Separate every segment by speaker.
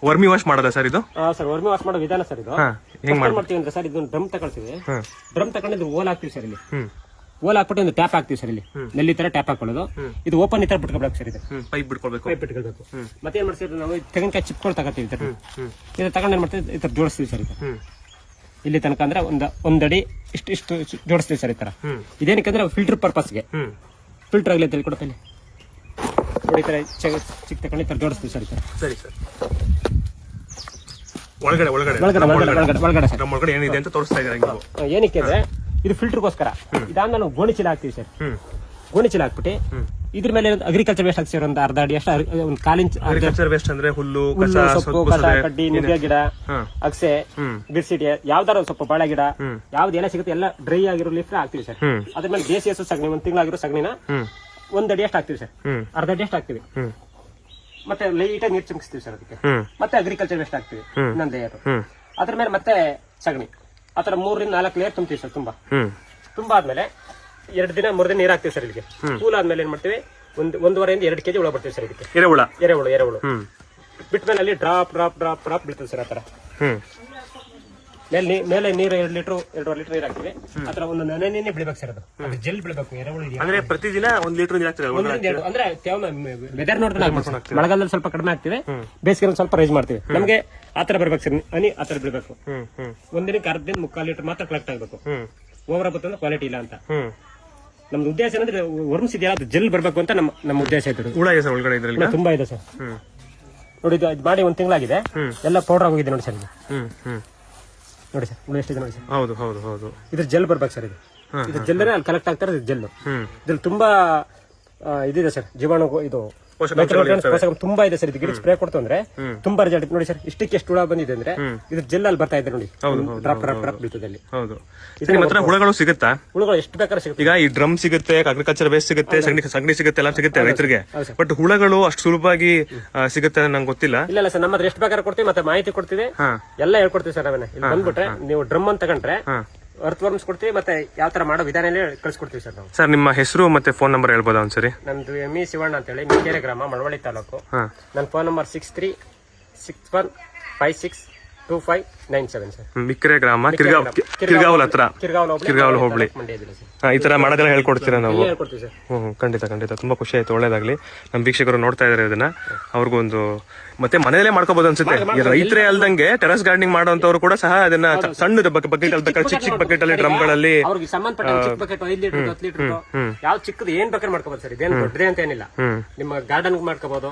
Speaker 1: Vermi wash ಮಾಡೋದಾ sir ಇದು?
Speaker 2: Sir vermi wash ಮಾಡೋ ವಿಧಾನ ಸರ್ ಇದು. ಹೆಂಗ್ ಮಾಡ್ತೀವಿ ಅಂದ್ರೆ ಸರ್ ಇದೊಂದು ಡ್ರಮ್ ತಗೊಳ್ತೀವಿ. ಡ್ರಮ್ ತಗೊಂಡಿದ್ದು ಓಲ್ ಹಾಕ್ತಿವಿ ಸರ್ ಇಲ್ಲಿ. ಓಲ್ ಹಾಕ್ಬಿಟ್ಟು ಒಂದು ಟ್ಯಾಪ್ ಹಾಕ್ತಿವಿ ಸರ್ ಇಲ್ಲಿ. ನಲ್ಲಿ ತರ ಟ್ಯಾಪ್ ಹಾಕೊಳ್ಳೋದು. ಇದು ಓಪನ್ ಈ ತರ ಬಿಟ್ಕೊಬೇಕು ಸರ್ ಇದು.
Speaker 1: ಪೈಪ್ ಬಿಟ್ಕೊಳ್ಬೇಕು.
Speaker 2: ಮತ್ತೆ ಏನ್ ಮಾಡ್ತೀವಿ ನಾವು ತೆಂಗಿನಕಾಯಿ ಚಿಪ್ಗಳು ತಗೋತೀವಿ ಇದು ತಗೊಂಡು ಏನ್ ಮಾಡ್ತೀವಿ ಈ ತರ ಜೋಡಿಸ್ತೀವಿ ಸರ್ ಇದು. ಇಲ್ಲಿ ತನಕ ಅಂದ್ರೆ ಒಂದಡಿ ಇಷ್ಟು ಜೋಡಿಸ್ತೀವಿ ಸರ್ ಈ ತರ. ಇದೇನಕ್ಕಂದ್ರೆ ಫಿಲ್ಟರ್ ಪರ್ಪಸ್ಗೆ ಫಿಲ್ಟರ್ ಆಗ್ಲಿ ಅಂತ ಕೊಡ್ತೀನಿ ನೋಡಿ. ಈ ತರ ಚಿಕ್ಕ ತಗೊಂಡು ಈ ತರ ಜೋಡಿಸ್ತೀವಿ ಸರ್ ಈ ತರ.
Speaker 1: ಸರಿ ಸರ್. ಒಳಗಡೆ ಒಳಗಡೆ ಏನಿದೆ ಅಂತ ತೋರಿಸ್ತಾ ಇದ್ದಾರೆ.
Speaker 2: ಏನಕ್ಕೆ ಅಂದ್ರೆ ಇದು ಫಿಲ್ಟರ್ಗೋಸ್ಕರ. ಇದಾದ್ಮೇಲೆ ನಾವು ಗೋಣಿ ಚೀಲ ಹಾಕ್ತಿವಿ ಸರ್. ಗೋಣಿ ಚೀಲ ಹಾಕ್ಬಿಟ್ಟು ಇದ್ರ ಮೇಲೆ ಅಗ್ರಿಕಲ್ಚರ್ ವೇಸ್ಟ್ ಹಾಕ್ತಿವಿ ಒಂದು ಅರ್ಧ ಅಡಿ ಅಷ್ಟು, ಒಂದು ಕಾಲಿಂಚ್.
Speaker 1: ಅಗ್ರಿಕಲ್ಚರ್ ವೇಸ್ಟ್ ಅಂದ್ರೆ ಹುಲ್ಲು,
Speaker 2: ಸೊಪ್ಪು, ಕಸ, ಕಡ್ಡಿ, ನುಗ್ಗೆ ಗಿಡ, ಅಗಸೆ, ಬಿರ್ಸಿಟಿ, ಯಾವ್ದಾರ ಸ್ವಲ್ಪ ಬಾಳೆ ಗಿಡ ಯಾವ್ದು ಎಲ್ಲ ಸಿಗುತ್ತೆ ಎಲ್ಲ ಡ್ರೈ ಆಗಿರೋ ಲೀಫ್ ಹಾಕ್ತಿವಿ ಸರ್. ಅದ್ರ ಮೇಲೆ ದೇಸಿ ಹಸು ಸಗಣಿ, ಒಂದ್ ತಿಂಗಳಾಗಿರೋ ಸಗಣಿನ ಒಂದಡಿ ಅಷ್ಟು ಹಾಕ್ತಿವಿ ಸರ್. ಅರ್ಧ ಅಡಿ ಅಷ್ಟು ಹಾಕ್ತಿವಿ. ಮತ್ತೆ ಲೈಟಾಗಿ ನೀರು ಚಿಮ್ಕಿಸ್ತೀವಿ ಸರ್ ಅದಕ್ಕೆ. ಮತ್ತೆ ಅಗ್ರಿಕಲ್ಚರ್ ವೇಸ್ಟ್ ಹಾಕ್ತಿವಿ ಇನ್ನೊಂದು ಲೇಯರ್. ಅದ್ರ ಮೇಲೆ ಮತ್ತೆ ಸಗಣಿ. ಆತರ 3 ರಿಂದ 4 ಲೇಯರ್ ತುಂಬ್ತೀವಿ ಸರ್. ತುಂಬಾ ಆದ್ಮೇಲೆ 2 ದಿನ 3 ದಿನ ನೀರ್ ಹಾಕ್ತಿವಿ ಸರ್ ಇಲ್ಲಿಗೆ. ಕೂಲ್ ಆದ್ಮೇಲೆ ಏನ್ ಮಾಡ್ತೀವಿ, 1.5 ರಿಂದ 2 ಕೆಜಿ ಹುಳ ಬರ್ತೀವಿ ಸರ್ ಇದಕ್ಕೆ. ಎರೆಹುಳು ಬಿಟ್ಮೇಲೆ ಅಲ್ಲಿ ಡ್ರಾಪ್ ಬೀಳ್ತದೆ ಸರ್. ಆತರ ಮೇಲೆ ನೀರು 2 ಲೀಟರ್ 2.5 ಲೀಟರ್ ನೀರ್ ಹಾಕ್ತಿವಿ. ಆತರ ಒಂದು ನೆನೆ ಬೀಳ್ಬೇಕು ಸರ್. ಅದು ಜೆಲ್ ಬೀಳ್ಬೇಕು. ಎರೆಹುಳು
Speaker 1: ಅಂದ್ರೆ ಪ್ರತಿದಿನ 1 ಲೀಟರ್ ನೀರ್ ಹಾಕ್ತೀವಿ.
Speaker 2: ಅಂದ್ರೆ ವೆದರ್ ನೋಡ್ತಾ ಮಳೆಗಾಲದಲ್ಲಿ ಸ್ವಲ್ಪ ಕಡಿಮೆ ಹಾಕ್ತಿವಿ, ಬೇಸಿಗೆ ಸ್ವಲ್ಪ ರೈಸ್ ಮಾಡ್ತೀವಿ. ನಮ್ಗೆ ಆತರ ಬರ್ಬೇಕು ಸರ್. ಹನಿ ಆತರ ಬೀಳ್ಬೇಕು. ಒಂದಿನಕ್ಕೆ ಅರ್ಧದಿಂದ 3/4 ಲೀಟರ್ ಮಾತ್ರ ಕಲೆಕ್ಟ್ ಆಗ್ಬೇಕು. ಓವರ್ ಬರ್ತಂದ್ರೆ ಕ್ವಾಲಿಟಿ ಇಲ್ಲ ಅಂತ. ನಮ್ದು ಉದ್ದೇಶ ಏನಂದ್ರೆ ವರ್ಮ್ಸ್ ಇದೆಯಲ್ಲ ಅದು ಜೆಲ್ ಬರ್ಬೇಕು ಅಂತ ನಮ್ಮ ಉದ್ದೇಶ ಇತ್ತು.
Speaker 1: ಹುಳ ಇದೆ ಸರ್ ಒಳಗಡೆ ಇದ್ರಲ್ಲಿ
Speaker 2: ತುಂಬಾ ಇದೆ ಸರ್. ನೋಡಿ ಇದು ಮಾಡಿ 1 ತಿಂಗಳಾಗಿದೆ. ಎಲ್ಲ ಪೌಡರ್ ಆಗೋಗಿದೆ ನೋಡಿ ಸರ್. ನೋಡಿ ಸರ್ ಹುಳ ಎಷ್ಟಿದೆ ನೋಡಿ ಸರ್.
Speaker 1: ಹೌದು ಹೌದು ಹೌದು.
Speaker 2: ಇದ್ರ ಜೆಲ್ ಬರ್ಬೇಕು ಸರ್. ಇದು ಜೆಲ್ ಅಲ್ಲಿ ಕಲೆಕ್ಟ್ ಆಗ್ತಾರೆ. ಇದು ಜೆಲ್ ಇದ್ರಲ್ಲಿ ತುಂಬಾ ಇದಿದೆ ಸರ್. ಜೀವಾಣು ಇದು ತುಂಬಾ ಇದೆ ಸರ್. ಇದು ಗಿಡ ಸ್ಪ್ರೇ ಕೊಡ್ತು ಅಂದ್ರೆ ತುಂಬಾ ರಿಸಲ್ಟ್ ನೋಡಿ ಸರ್. ಇಷ್ಟಕ್ಕೆ ಎಷ್ಟು ಹುಳ ಬಂದಿದೆ ಅಂದ್ರೆ ಇದು ಜೆಲ್ ಅಲ್ಲಿ ಬರ್ತಾ ಇದೆ ನೋಡಿ. ಡ್ರಾಪ್ ಬೀಳ್ತದೆ.
Speaker 1: ಹುಳಗಳು ಸಿಗುತ್ತಾ?
Speaker 2: ಹುಳಗಳು ಎಷ್ಟು ಬೇಕಾದ್ರೆ ಸಿಗುತ್ತೆ.
Speaker 1: ಈಗ ಈ ಡ್ರಮ್ ಸಿಗುತ್ತೆ, ಅಗ್ರಿಕಲ್ಚರ್ ವೇಸ್ಟ್ ಸಿಗುತ್ತೆ, ಸಗಣಿ ಸಿಗುತ್ತೆ, ಎಲ್ಲ ಸಿಗುತ್ತೆ ರೈತರಿಗೆ. ಬಟ್ ಹುಳಗಳು ಅಷ್ಟು ಸುಲಭವಾಗಿ ಸಿಗುತ್ತೆ ನಂಗೆ ಗೊತ್ತಿಲ್ಲ.
Speaker 2: ಇಲ್ಲ ಸರ್, ನಮ್ಮ ಹತ್ರ ಎಷ್ಟು ಬೇಕಾದ್ರೆ ಕೊಡ್ತೀವಿ, ಮತ್ತೆ ಮಾಹಿತಿ ಕೊಡ್ತೀವಿ, ಎಲ್ಲ ಹೇಳ್ಕೊಡ್ತೀವಿ ಸರ್. ನಾವೇನೆ ಇಲ್ಲಿ ಬಂದ್ಬಿಟ್ರೆ ನೀವು ಡ್ರಮ್ ಅಂತ ತಗೊಂಡ್ರೆ ಅರ್ತ್ ವರ್ಮ್ಸ್ ಕೊಡ್ತೀವಿ, ಮತ್ತೆ ಯಾವ ತರ ಮಾಡೋ ವಿಧಾನ ಕಳ್ಸಿಕೊಡ್ತೀವಿ ಸರ್ ನಾವು.
Speaker 1: ಸರ್ ನಿಮ್ಮ ಹೆಸರು ಮತ್ತೆ ಫೋನ್ ನಂಬರ್ ಹೇಳ್ಬೋದಾ ಒಂದ್ಸರಿ?
Speaker 2: ನಮ್ದು ಎಂ.ಇ. ಶಿವಣ್ಣ ಅಂತ ಹೇಳಿ, ಮಿಕೆರೆ ಗ್ರಾಮ, ಮಳವಳ್ಳಿ ತಾಲೂಕು. ನನ್ನ ಫೋನ್ ನಂಬರ್ 6361562597 ಸರ್.
Speaker 1: ಮಿಕೆರೆ ಗ್ರಾಮ, ಕಿರ್ಗಾವಲ್ ಹತ್ರ, ಕಿರ್ಗಾವಲ್ ಹೋಬಳಿ. ಈ ತರ ಮಾಡೋದೆಲ್ಲ ಹೇಳ್ಕೊಡ್ತೀರಾ ನಾವು? ಖಂಡಿತ ಖಂಡಿತ. ತುಂಬಾ ಖುಷಿ ಆಯ್ತು, ಒಳ್ಳೇದಾಗ್ಲಿ. ನಮ್ಮ ವೀಕ್ಷಕರು ನೋಡ್ತಾ ಇದಾರೆ ಇದನ್ನ, ಅವ್ರಿಗೂ ಒಂದು ಮತ್ತೆ ಮನೆಯಲ್ಲೇ ಮಾಡ್ಕೋಬಹುದು ಅನ್ಸುತ್ತೆ. ರೈತರೇ ಅಲ್ದಂಗೆ ಟೆರಸ್ ಗಾರ್ಡನಿಂಗ್ ಮಾಡುವಂತವ್ರು ಕೂಡ ಸಹ ಅದನ್ನ ಸಣ್ಣ ಬಕೆಟ್ ಅಲ್ಲಿ, ಚಿಕ್ಕ ಬಕೆಟ್ ಅಲ್ಲಿ, ಡ್ರಮ್ ಗಳಲ್ಲಿ
Speaker 2: ಸಂಬಂಧಪಟ್ಟ ಚಿಕ್ಕ ಬಕೆಟ್ 5 ಲೀಟರ್ 10 ಲೀಟರ್ ಯಾವ್ದು ಚಿಕ್ಕದು ಏನ್ ಬೇಕಾದ್ರೆ ಮಾಡ್ಕೋಬಹುದು ಸರ್. ಇದೇನು ದೊಡ್ಡದೇ ಅಂತ ಏನಿಲ್ಲ. ನಿಮ್ಮ ಗಾರ್ಡನ್ ಮಾಡ್ಕೋಬಹುದು,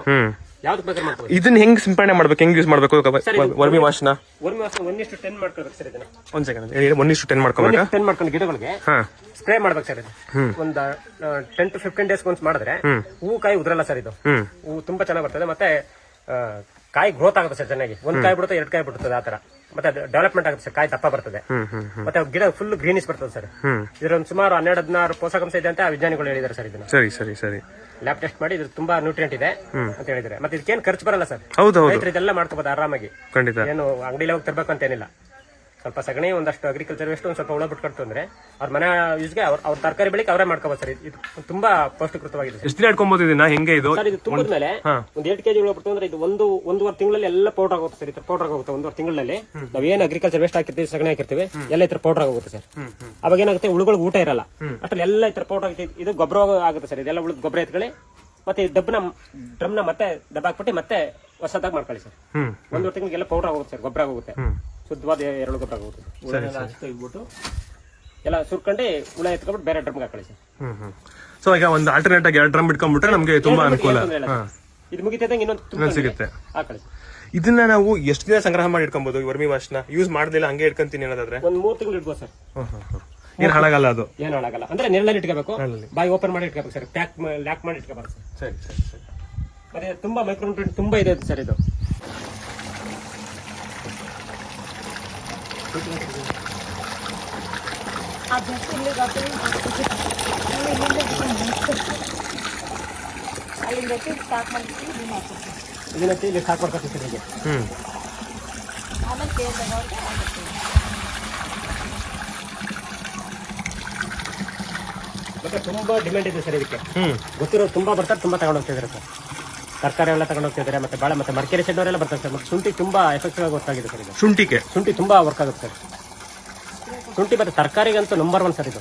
Speaker 2: ಯಾವ್ದು ಬೇಕಾದ್ರೆ ಮಾಡ್ಕೋಬಹುದು.
Speaker 1: ಇದನ್ನ ಹೆಂಗ್ ಸಿಂಪಡಣೆ ಮಾಡ್ಬೇಕು, ಹೆಂಗ್ ಯೂಸ್ ಮಾಡ್ಬೇಕು ವರ್ಮಿ ವಾಶ್ ನ?
Speaker 2: 1:10 ಮಾಡ್ಕೋಬೇಕು ಸರ್ ಇದನ್ನ.
Speaker 1: ಒಂದ್ ಸೆಕೆಂಡ್, 1:10 ಮಾಡ್ಕೋಬೇಕು.
Speaker 2: 10 ಮಾಡ್ಕೊಂಡು ಗಿಡಗಳಿಗೆ ಸ್ಪ್ರೇ ಮಾಡ್ಬೇಕು ಸರ್. ಇದು ಒಂದು 10 to 15 ಡೇಸ್ ಒಂದ್ಸ್ ಮಾಡಿದ್ರೆ ಹೂವು ಕಾಯಿ ಉದ್ರಲ್ಲ ಸರ್. ಇದು ಹೂವು ತುಂಬಾ ಚೆನ್ನಾಗಿ ಬರ್ತದೆ. ಮತ್ತೆ ಕಾಯಿ ಗ್ರೋತ್ ಆಗುತ್ತೆ ಸರ್ ಚೆನ್ನಾಗಿ. 1 ಕಾಯಿ ಬಿಡುತ್ತೆ, 2 ಕಾಯಿ ಬಿಡುತ್ತದೆ ಆತರ. ಮತ್ತೆ ಡೆವಲಪ್ಮೆಂಟ್ ಆಗುತ್ತೆ ಸರ್, ಕಾಯಿ ದಪ್ಪ ಬರ್ತದೆ. ಮತ್ತೆ ಗಿಡ ಫುಲ್ ಗ್ರೀನಿಶ್ ಬರ್ತದೆ ಸರ್. ಇದ್ರೊಂದು ಸುಮಾರು 12-16 ಪೋಷಕಾಂಶ ಇದೆ ಅಂತ ವಿಜ್ಞಾನಿಗಳು ಹೇಳಿದ್ದಾರೆ ಸರ್. ಇದನ್ನ
Speaker 1: ಸರಿ ಸರಿ ಸರಿ
Speaker 2: ಲ್ಯಾಬ್ ಟೆಸ್ಟ್ ಮಾಡಿ ಇದು ತುಂಬಾ ನ್ಯೂಟ್ರಿಯೆಂಟ್ ಇದೆ ಅಂತ ಹೇಳಿದ್ರೆ. ಮತ್ತೆ ಇದಕ್ಕೇನು ಖರ್ಚು ಬರಲ್ಲ ಸರ್. ರೈತರು ಇದೆಲ್ಲ ಮಾಡ್ಕೋಬಹುದು ಆರಾಮಾಗಿ. ಏನು ಅಂಗಡಿಲಿ ಹೋಗಿ ತರಬೇಕು ಅಂತ ಏನಿಲ್ಲ. ಸ್ವಲ್ಪ ಸಗಣಿ, ಒಂದಷ್ಟು ಅಗ್ರಿಕಲ್ಚರ್ ವೇಸ್ಟ್, ಒಂದ್ ಸ್ವಲ್ಪ ಹುಳ ಬಿಟ್ಕೊಡ್ತು ಅಂದ್ರೆ ಅವ್ರ ಮನೆ ಯೂಸ್ಗೆ ಅವ್ರ ತರಕಾರಿ ಬೆಳಿಗ್ಗೆ ಅವರೇ ಮಾಡ್ಕೋಬಹುದು ಸರ್. ಇದು ತುಂಬಾ ಪೌಷ್ಟಿಕೃತವಾಗಿದೆ.
Speaker 1: ಎಷ್ಟು ದಿನ ಇಟ್ಕೊಂಬೋದು ಇದನ್ನ? ಹೆಂಗೆ ಇದು
Speaker 2: ಸರ್, ಇದು ತುಂಬಿದ್ಮೇಲೆ ಒಂದ್ 2 ಕೆಜಿ ಹುಳ ಬಿಡ್ತು ಅಂದ್ರೆ ಇದು 1.5 ತಿಂಗಳಲ್ಲಿ ಎಲ್ಲ ಪೌಡರ್ ಆಗುತ್ತೆ ಸರ್. ಪೌಡರ್ ಆಗುತ್ತೆ 1.5 ತಿಂಗಳಲ್ಲಿ. ನಾವೇನು ಅಗ್ರಿಕಲ್ಚರ್ ವೇಸ್ಟ್ ಹಾಕಿರ್ತೀವಿ, ಸಗಣಿ ಹಾಕಿರ್ತೀವಿ, ಎಲ್ಲ ಈ ತರ ಪೌಡರ್ ಆಗುತ್ತೆ ಸರ್. ಅವಾಗ ಏನಾಗುತ್ತೆ, ಹುಳುಗಳಿಗೆ ಊಟ ಇರಲ್ಲ. ಅಷ್ಟ್ರಲ್ಲಿ ಎಲ್ಲ ಈ ತರ ಪೌಡರ್ ಆಗುತ್ತೆ. ಇದು ಗೊಬ್ಬರ ಆಗುತ್ತೆ ಸರ್. ಇದೆಲ್ಲ ಹುಳುಗ್ ಗೊಬ್ಬರ ಎತ್ಕೊಳ್ಳಿ. ಮತ್ತೆ ಡ್ರಮ್ನ ಮತ್ತೆ ದಬ್ಬ ಹಾಕ್ಬಿಟ್ಟು ಮತ್ತೆ ಹೊಸದಾಗಿ ಮಾಡ್ಕೊಳ್ಳಿ ಸರ್. 1.5 ತಿಂಗಳಿಗೆಲ್ಲ ಪೌಡರ್ ಆಗುತ್ತೆ ಸರ್, ಗೊಬ್ಬರ ಆಗುತ್ತೆ. ಶುದ್ಧವಾದ ಎರೆಹುಳು ಗೊಬ್ಬರ ಆಗುತ್ತೆ. ತೆಗಿಬಿಟ್ಟು ಎಲ್ಲ ಸುರ್ಕೊಂಡು ಹುಳ ಎತ್ಕೊಂಡ್ಬಿಟ್ಟು ಬೇರೆ ಡ್ರಮ್ಗೆ ಹಾಕೊಳ್ಳಿ ಸರ್.
Speaker 1: ಸೊ ಈಗ ಒಂದು ಆಲ್ಟರ್ನೇಟ್ ಆಗಿ 2 ಡ್ರಮ್ ಇಟ್ಕೊಂಡ್ಬಿಟ್ರೆ ನಮಗೆ ತುಂಬಾ ಅನುಕೂಲ.
Speaker 2: ಇದು ಮುಗಿತಂಗೆ ಇನ್ನೊಂದು
Speaker 1: ಸಿಗುತ್ತೆ.
Speaker 2: ಹಾಕೊಳ್ಳಿ.
Speaker 1: ಇದನ್ನ ನಾವು ಎಷ್ಟು ದಿನ ಸಂಗ್ರಹ ಮಾಡಿ ಇಟ್ಕೊಬಹುದು? ವರ್ಮಿ ವಾಶ್ ನ ಯೂಸ್ ಮಾಡಲಿಲ್ಲ ಹಂಗೆ ಇಟ್ಕೊಂತೀನಿ ಅನ್ನೋದಾದ್ರೆ
Speaker 2: ಒಂದು 3 ತಿಂಗಳು ಇಡ್ಬೋದು ಸರ್.
Speaker 1: ಏನ್ ಹಾಳಾಗಲ್ಲ? ಅದು
Speaker 2: ಏನು ಹಾಳಾಗಲ್ಲ. ಅಂದ್ರೆ ನೆರಳಲ್ಲಿ ಇಟ್ಕೋಬೇಕು, ಬಾಯಿ ಓಪನ್ ಮಾಡಿ ಇಟ್ಕೋಬೇಕು ಸರ್. ಲ್ಯಾಕ್ ಮಾಡಿ ಇಟ್ಕೋಬಾರ್ದು ಸರ್.
Speaker 1: ಸರಿ ಸರಿ ಸರಿ.
Speaker 2: ಮತ್ತೆ ತುಂಬಾ ಮೈಕ್ರೋನ್ಯೂಟ್ರಿಯೆಂಟ್ ತುಂಬಾ ಇದೆ ಸರ್ ಇದು. ಇದನ್ನ ಇಲ್ಲಿ ಸಾಕ್ಬಾರ್ದು ಸರ್ ಹೀಗೆ. ಮತ್ತೆ ತುಂಬಾ ಡಿಮ್ಯಾಂಡ್ ಇದೆ ಸರ್ ಇದಕ್ಕೆ. ಗೊತ್ತಿರೋ ತುಂಬಾ ಬರ್ತಾರೆ, ತುಂಬಾ ತಗೊಂಡು ಹೋಗ್ತಿದ್ದಾರೆ ಸರ್. ತರಕಾರಿ ಎಲ್ಲ ತಗೊಂಡು ಹೋಗ್ತಿದ್ದಾರೆ, ಮತ್ತೆ ಬಾಳೆ ಮತ್ತೆ ಮರ್ಕೆರೆ ಶೆಡ್ನವರೆಲ್ಲ ಬರ್ತಾರೆ ಸರ್. ಮತ್ತೆ ಶುಂಠಿ ತುಂಬಾ ಎಫೆಕ್ಟಿವ್ ಆಗಿ ವರ್ಕ್ ಆಗಿದೆ ಸರ್ ಇದು.
Speaker 1: ಶುಂಠಿಗೆ
Speaker 2: ಶುಂಠಿ ತುಂಬಾ ವರ್ಕ್ ಆಗುತ್ತೆ ಸರ್. ಶುಂಠಿ ಮತ್ತೆ ತರಕಾರಿಗಂತೂ ನಂಬರ್ 1 ಸರ್ ಇದು.